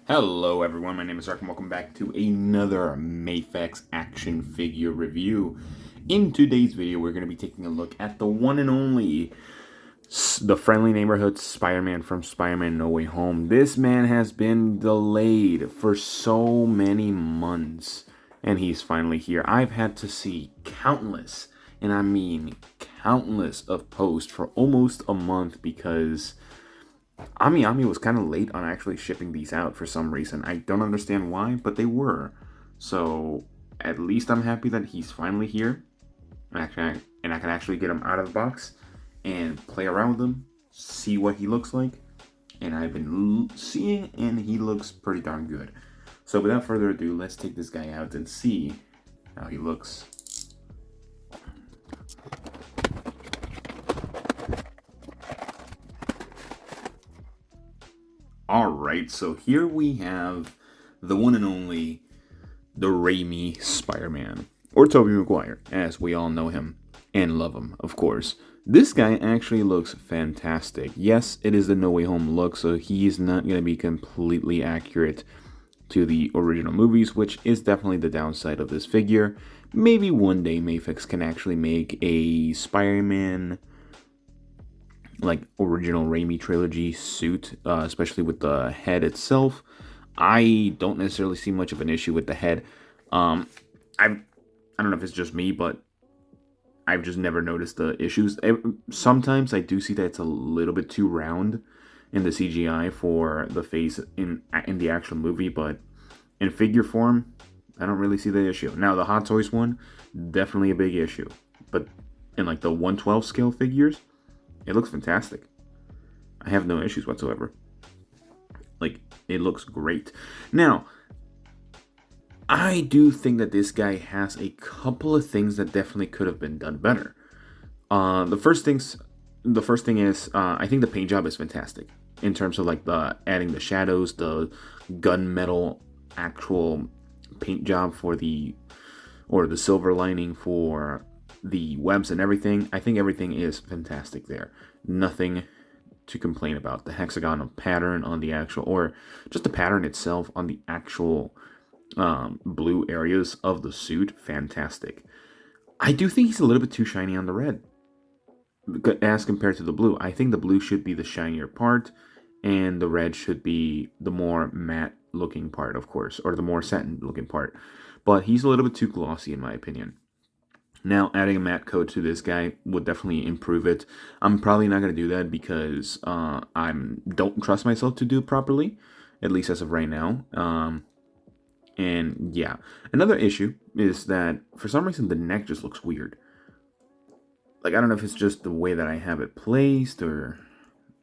Hello everyone, my name is Ark and welcome back to another Mafex action figure review. In today's video, we're going to be taking a look at the one and only, the friendly neighborhood Spider-Man from Spider-Man No Way Home. This man has been delayed for so many months, and he's finally here. I've had to see countless, and I mean countless of posts for almost a month because Ami was kind of late on actually shipping these out for some reason. I don't understand why, but they were. So at least I'm happy that he's finally here, and I can actually get him out of the box and play around with him, see what he looks like. And I've been seeing, and he looks pretty darn good. So without further ado, let's take this guy out and see how he looks. Alright, so here we have the one and only, the Raimi Spider-Man, or Tobey Maguire, as we all know him and love him, of course. This guy actually looks fantastic. Yes, it is the No Way Home look, so he's not going to be completely accurate to the original movies, which is definitely the downside of this figure. Maybe one day Mafex can actually make a Spider-Man like original Raimi trilogy suit, especially with the head itself. I don't necessarily see much of an issue with the head. I don't know if it's just me, but I've just never noticed the issues. Sometimes I do see that it's a little bit too round in the CGI for the face in the actual movie, but in figure form, I don't really see the issue. Now the Hot Toys one, definitely a big issue, but in like the 1/12 scale figures, it looks fantastic. I have no issues whatsoever. Like, it looks great. Now, I do think that this guy has a couple of things that definitely could have been done better. The first thing is, I think the paint job is fantastic in terms of like the adding the shadows, the gunmetal actual paint job for the silver lining for the webs and everything. I think everything is fantastic there. Nothing to complain about. The hexagonal pattern on the actual, or just the pattern itself on the actual blue areas of the suit, fantastic. I do think he's a little bit too shiny on the red as compared to the blue. I think the blue should be the shinier part, and the red should be the more matte looking part, of course, or the more satin looking part. But he's a little bit too glossy in my opinion. Now, adding a matte coat to this guy would definitely improve it. I'm probably not going to do that because I don't trust myself to do it properly, at least as of right now. And yeah, another issue is that for some reason the neck just looks weird. Like, I don't know if it's just the way that I have it placed or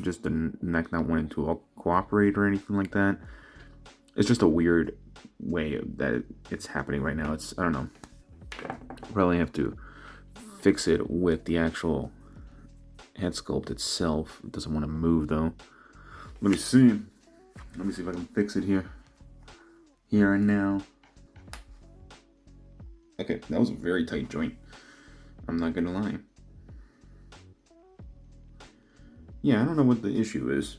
just the neck not wanting to cooperate or anything like that. It's just a weird way that it's happening right now. I don't know. Probably have to fix it with the actual head sculpt itself. It doesn't want to move though. Let me see. Let me see if I can fix it here and now. Okay, that was a very tight joint. I'm not gonna lie. Yeah, I don't know what the issue is.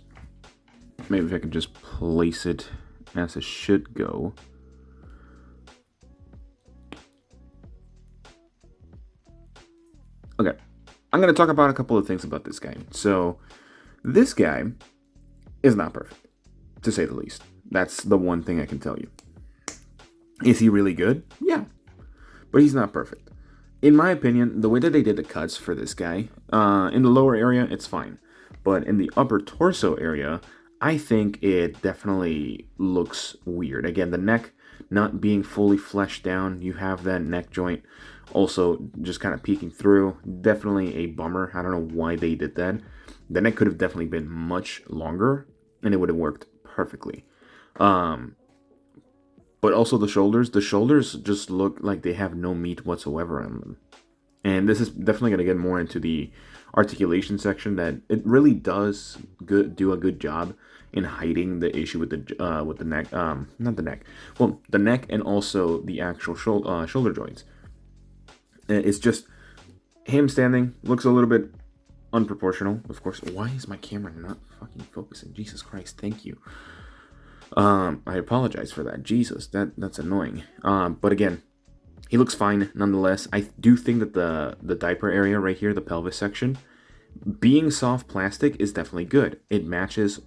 Maybe if I could just place it as it should go. Okay, I'm going to talk about a couple of things about this guy. So, this guy is not perfect, to say the least. That's the one thing I can tell you. Is he really good? Yeah, but he's not perfect. In my opinion, the way that they did the cuts for this guy, in the lower area, it's fine. But in the upper torso area, I think it definitely looks weird. Again, the neck not being fully fleshed down, you have that neck joint also just kind of peeking through. Definitely a bummer. I don't know why they did that. The neck could have definitely been much longer and it would have worked perfectly. But also the shoulders just look like they have no meat whatsoever on them. And this is definitely going to get more into the articulation section, that it really does do a good job in hiding the issue with the neck, not the neck, well, the neck and also the actual shoulder joints. It's just him standing looks a little bit unproportional, of course. Why is my camera not fucking focusing? Jesus Christ, thank you. I apologize for that. Jesus, that's annoying. But again, he looks fine nonetheless. I do think that the diaper area right here, the pelvis section, being soft plastic is definitely good. It matches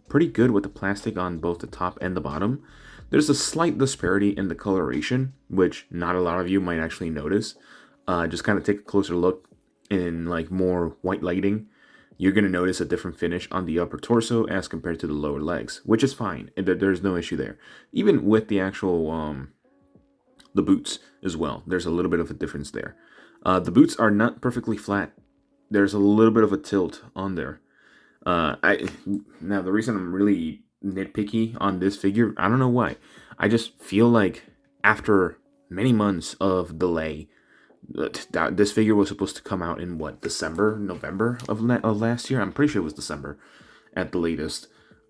pretty good with the plastic on both the top and the bottom. There's a slight disparity in the coloration, which not a lot of you might actually notice. Just kind of take a closer look in like more white lighting. You're going to notice a different finish on the upper torso as compared to the lower legs, which is fine. There's no issue there. Even with the actual the boots as well, there's a little bit of a difference there. The boots are not perfectly flat. There's a little bit of a tilt on there. Now the reason I'm really nitpicky on this figure, I don't know why. I just feel like after many months of delay, this figure was supposed to come out in what, December, November of last year? I'm pretty sure it was December at the latest,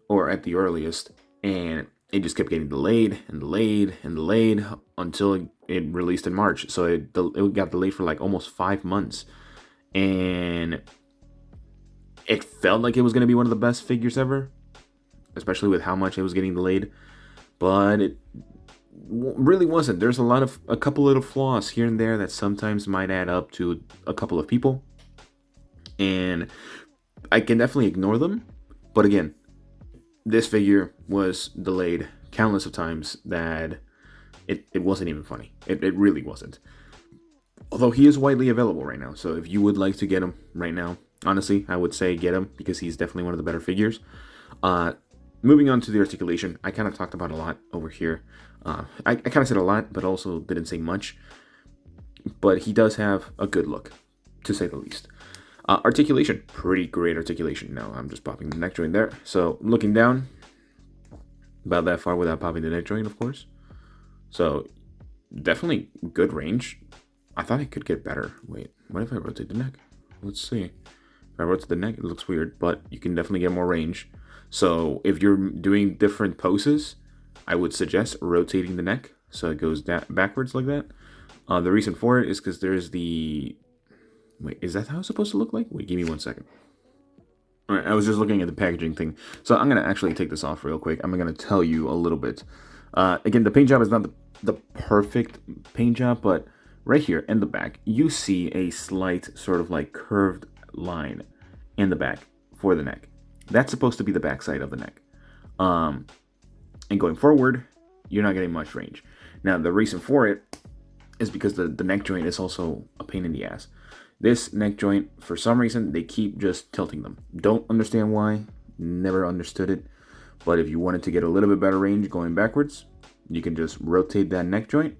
or at the earliest, and it just kept getting delayed and delayed and delayed until it released in March. So it got delayed for like almost 5 months, and it felt like it was going to be one of the best figures ever, especially with how much it was getting delayed, but it really wasn't. There's a couple little flaws here and there that sometimes might add up to a couple of people, and I can definitely ignore them. But again, this figure was delayed countless of times that it wasn't even funny. It really wasn't. Although he is widely available right now, so if you would like to get him right now, honestly, I would say get him because he's definitely one of the better figures. Moving on to the articulation, I kind of talked about a lot over here. I kind of said a lot, but also didn't say much. But he does have a good look, to say the least. Articulation, pretty great articulation. Now I'm just popping the neck joint there. So looking down, about that far without popping the neck joint, of course. So definitely good range. I thought it could get better. Wait, what if I rotate the neck? Let's see. If I rotate the neck, it looks weird, but you can definitely get more range. So if you're doing different poses, I would suggest rotating the neck so it goes backwards like that. The reason for it is because there's the... Wait, is that how it's supposed to look like? Wait, give me 1 second. All right, I was just looking at the packaging thing. So I'm going to actually take this off real quick. I'm going to tell you a little bit. Again, the paint job is not the perfect paint job, but right here in the back, you see a slight sort of like curved line in the back for the neck. That's supposed to be the backside of the neck. And going forward, you're not getting much range. Now, the reason for it is because the neck joint is also a pain in the ass. This neck joint, for some reason, they keep just tilting them. Don't understand why. Never understood it. But if you wanted to get a little bit better range going backwards, you can just rotate that neck joint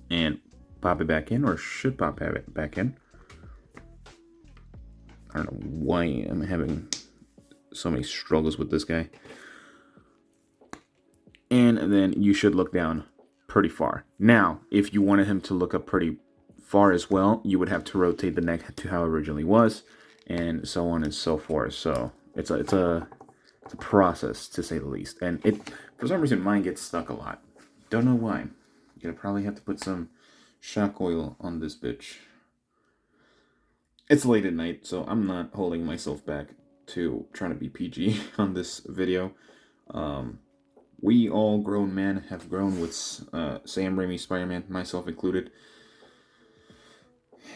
and pop it back in, or should pop it back in. I don't know why I'm having so many struggles with this guy. And then you should look down pretty far. Now, if you wanted him to look up pretty far as well, you would have to rotate the neck to how it originally was, and so on and so forth. So it's a process, to say the least. And it, for some reason, mine gets stuck a lot. Don't know why. You're gonna probably have to put some shock oil on this bitch. It's late at night, so I'm not holding myself back to trying to be PG on this video. We all grown men have grown with Sam Raimi Spider-Man, myself included.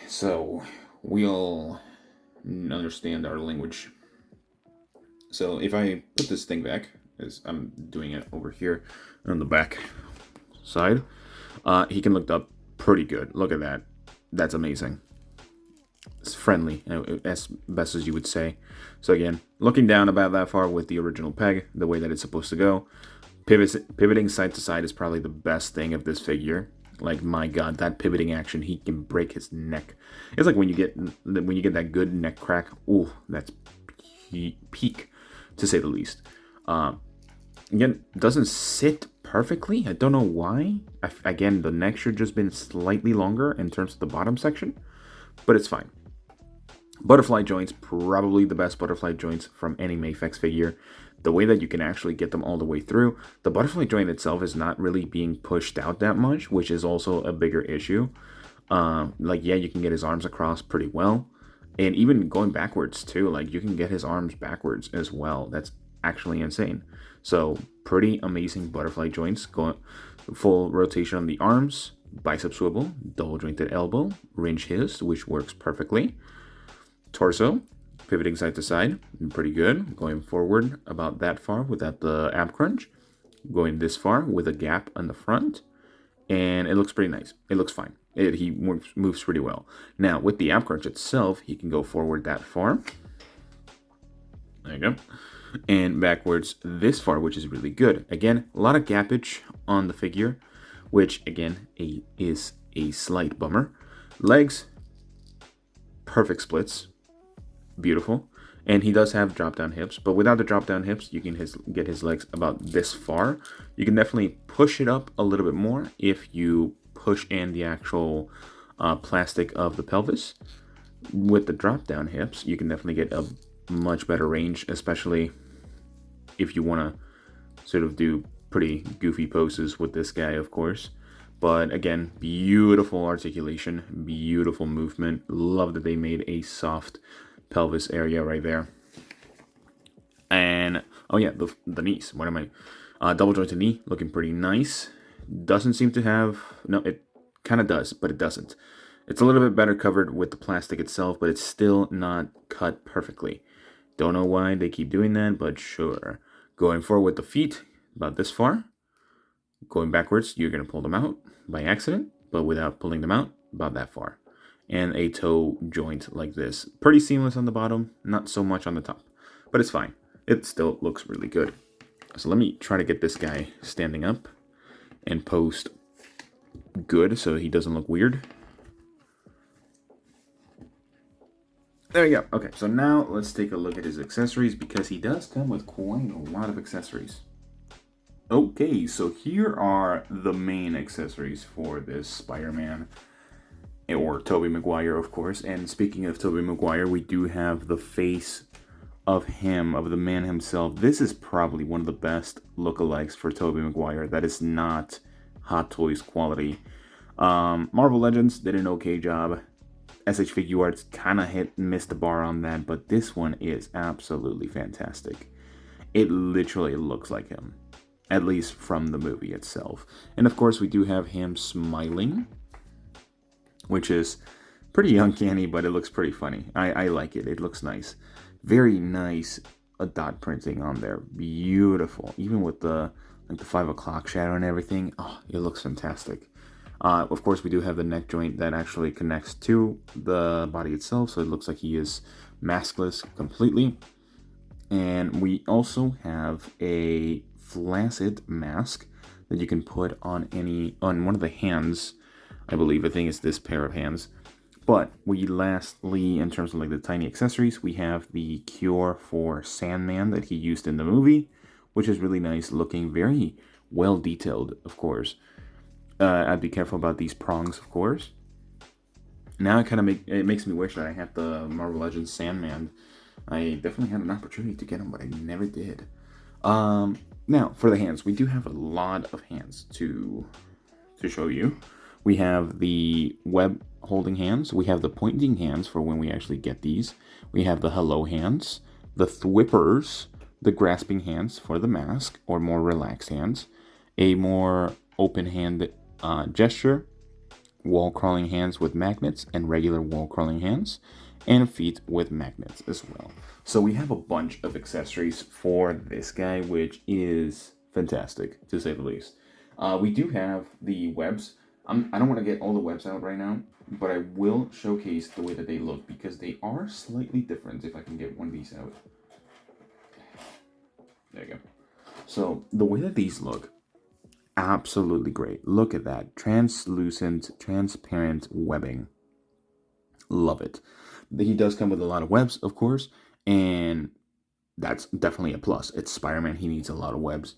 So we all understand our language. So if I put this thing back, as I'm doing it over here on the back side, he can look up pretty good. Look at that. That's amazing. It's friendly, as best as you would say. So again, looking down about that far with the original peg, the way that it's supposed to go. Pivoting side to side is probably the best thing of this figure. Like, my god, that pivoting action, he can break his neck. It's like when you get that good neck crack. Ooh, that's peak, to say the least. Again, doesn't sit perfectly. I don't know why. Again, the neck should just been slightly longer in terms of the bottom section, but it's fine. Butterfly joints, probably the best butterfly joints from any Mafex figure. The way that you can actually get them all the way through. The butterfly joint itself is not really being pushed out that much, which is also a bigger issue. Like, yeah, you can get his arms across pretty well. And even going backwards too, like, you can get his arms backwards as well. That's actually insane. So pretty amazing butterfly joints, going full rotation on the arms, bicep swivel, double jointed elbow, range hist, which works perfectly. Torso, pivoting side to side, pretty good. Going forward about that far without the ab crunch. Going this far with a gap on the front. And it looks pretty nice. It looks fine. He moves pretty well. Now, with the ab crunch itself, he can go forward that far. There you go. And backwards this far, which is really good. Again, a lot of gappage on the figure, which, again, is a slight bummer. Legs, perfect splits. Beautiful. And he does have drop down hips, but without the drop down hips, you can get his legs about this far. You can definitely push it up a little bit more if you push in the actual plastic of the pelvis. With the drop down hips, you can definitely get a much better range, especially if you want to sort of do pretty goofy poses with this guy, of course. But again, beautiful articulation, beautiful movement. Love that they made a soft pelvis area right there. And oh yeah, the knees. What am I? Double jointed knee, looking pretty nice. Doesn't seem to have, no, it kind of does, but it doesn't. It's a little bit better covered with the plastic itself, but it's still not cut perfectly. Don't know why they keep doing that, but sure. Going forward with the feet, about this far. Going backwards, you're going to pull them out by accident, but without pulling them out, about that far. And a toe joint like this. Pretty seamless on the bottom, not so much on the top, but it's fine. It still looks really good. So let me try to get this guy standing up and posed good so he doesn't look weird. There you go. Okay, so now let's take a look at his accessories because he does come with quite a lot of accessories. Okay, so here are the main accessories for this Spider-Man, or Tobey Maguire, of course. And speaking of Tobey Maguire, we do have the face of him, of the man himself. This is probably one of the best lookalikes for Tobey Maguire that is not Hot Toys quality. Marvel Legends did an okay job. SH Figuarts kind of hit and missed the bar on that, but this one is absolutely fantastic. It literally looks like him, at least from the movie itself. And of course, we do have him smiling, which is pretty uncanny, but it looks pretty funny. I like it. It looks nice. Very nice dot printing on there. Beautiful. Even with the 5 o'clock shadow and everything. Oh, it looks fantastic. Of course, we do have the neck joint that actually connects to the body itself, so it looks like he is maskless completely. And we also have a flaccid mask that you can put on one of the hands. I think it's this pair of hands. But we lastly, in terms of like the tiny accessories, we have the cure for Sandman that he used in the movie, which is really nice looking, very well detailed, of course. I'd be careful about these prongs, of course. Now it makes me wish that I had the Marvel Legends Sandman. I definitely had an opportunity to get him, but I never did. Now, for the hands, we do have a lot of hands to show you. We have the web holding hands. We have the pointing hands for when we actually get these. We have the hello hands, the thwippers, the grasping hands for the mask or more relaxed hands, a more open hand gesture, wall crawling hands with magnets and regular wall crawling hands, and feet with magnets as well. So we have a bunch of accessories for this guy, which is fantastic, to say the least. We do have the webs. I don't want to get all the webs out right now, but I will showcase the way that they look because they are slightly different. If I can get one of these out. There you go. So the way that these look, absolutely great. Look at that. Translucent, transparent webbing. Love it. He does come with a lot of webs, of course, and that's definitely a plus. It's Spider-Man. He needs a lot of webs.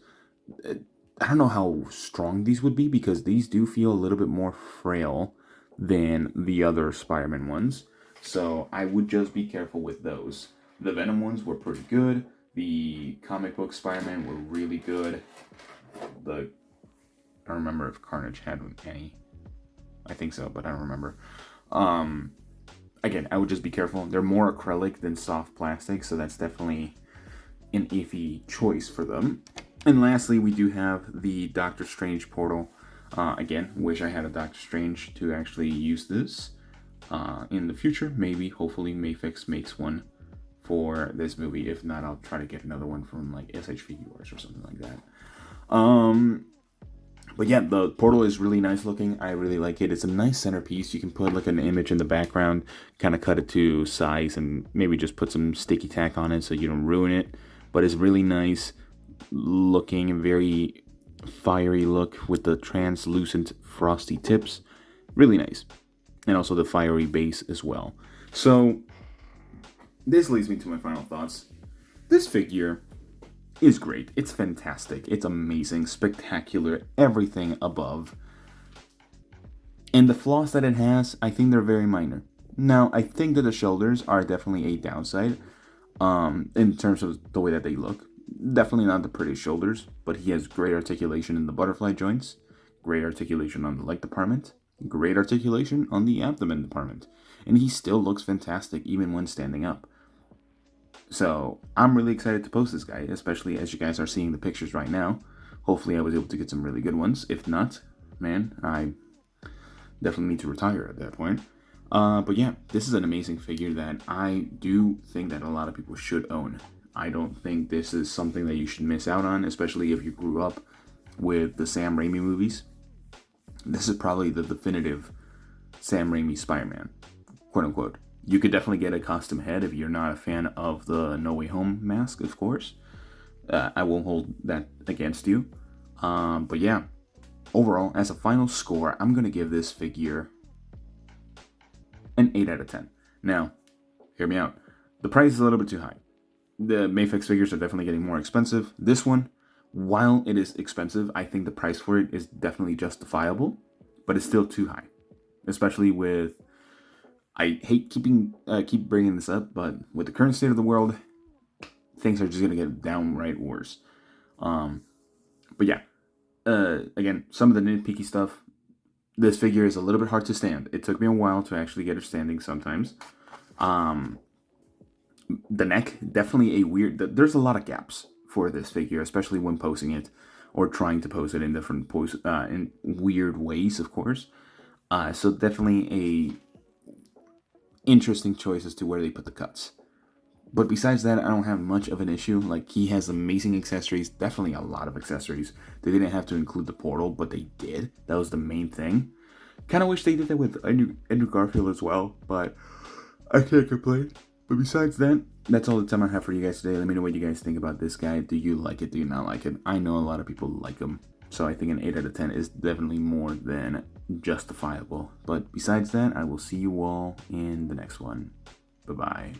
I don't know how strong these would be because these do feel a little bit more frail than the other Spider-Man ones. So I would just be careful with those. The Venom ones were pretty good. The comic book Spider-Man were really good. I don't remember if Carnage had any. I think so, but I don't remember. Again, I would just be careful. They're more acrylic than soft plastic, so that's definitely an iffy choice for them. And lastly, we do have the Doctor Strange portal. Again, wish I had a Doctor Strange to actually use this in the future. Maybe, hopefully, Mafex makes one for this movie. If not, I'll try to get another one from like SH Figures or something like that. But yeah, the portal is really nice looking. I really like it. It's a nice centerpiece. You can put like an image in the background, kind of cut it to size, and maybe just put some sticky tack on it so you don't ruin it. But it's really nice looking and very fiery look with the translucent frosty tips. Really nice. And also the fiery base as well. So this leads me to my final thoughts. This figure is great. It's fantastic. It's amazing, spectacular, everything above. And the flaws that it has, I think they're very minor. Now, I think that the shoulders are definitely a downside in terms of the way that they look. Definitely not the prettiest shoulders, but he has great articulation in the butterfly joints, great articulation on the leg department, great articulation on the abdomen department. And he still looks fantastic even when standing up. So I'm really excited to post this guy, especially as you guys are seeing the pictures right now. Hopefully I was able to get some really good ones. If not, man, I definitely need to retire at that point. But yeah, this is an amazing figure that I do think that a lot of people should own. I don't think this is something that you should miss out on, especially if you grew up with the Sam Raimi movies. This is probably the definitive Sam Raimi Spider-Man, quote unquote. You could definitely get a custom head if you're not a fan of the No Way Home mask, of course. I won't hold that against you. But yeah, overall, as a final score, I'm going to give this figure an 8 out of 10. Now, hear me out. The price is a little bit too high. The Mafex figures are definitely getting more expensive. This one, while it is expensive, I think the price for it is definitely justifiable, but it's still too high. Especially with... I hate keep bringing this up, but with the current state of the world, things are just going to get downright worse. But yeah, again, some of the nitpicky stuff, this figure is a little bit hard to stand. It took me a while to actually get her standing sometimes. The neck, definitely a weird... There's a lot of gaps for this figure, especially when posing it or trying to pose it in different in weird ways, of course. So definitely a interesting choice as to where they put the cuts. But besides that, I don't have much of an issue. Like, he has amazing accessories, definitely a lot of accessories. They didn't have to include the portal, but they did. That was the main thing. Kind of wish they did that with Andrew Garfield as well, but I can't complain. But besides that, that's all the time I have for you guys today. Let me know what you guys think about this guy. Do you like it? Do you not like it? I know a lot of people like him, so I think an 8 out of 10 is definitely more than justifiable. But besides that, I will see you all in the next one. Bye-bye.